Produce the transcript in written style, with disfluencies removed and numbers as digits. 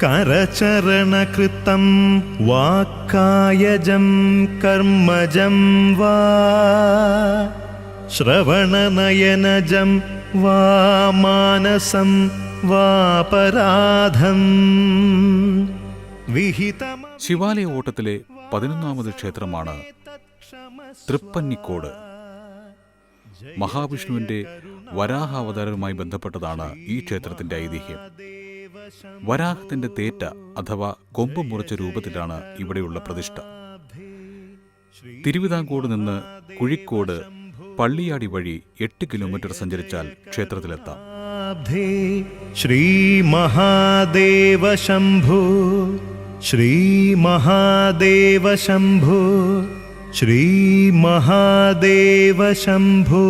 കരചരണകൃതം വാക്കായജം കർമ്മജം വാ ശ്രവണനയനജം വാ മാനസം വാപരാധം വിഹിതം. ശിവാലയ ഓട്ടത്തിലെ 11ാമത് ക്ഷേത്രമാണ് തൃപ്പന്നിക്കോട്. മഹാവിഷ്ണുവിന്റെ വരാഹാവതാരവുമായി ബന്ധപ്പെട്ടതാണ് ഈ ക്ഷേത്രത്തിന്റെ ഐതിഹ്യം. വരാഹത്തിന്റെ തേറ്റ അഥവാ കൊമ്പ് മുറിച്ച രൂപത്തിലാണ് ഇവിടെയുള്ള പ്രതിഷ്ഠ. തിരുവിതാംകൂട് നിന്ന് കുഴിക്കോട് പള്ളിയാടി വഴി 8 കിലോമീറ്റർ സഞ്ചരിച്ചാൽ ക്ഷേത്രത്തിലെത്താം. ശ്രീ മഹാദേവ ശംഭോ, ശ്രീ മഹാദേവ ശംഭോ, ശ്രീ മഹാദേവ ശംഭോ.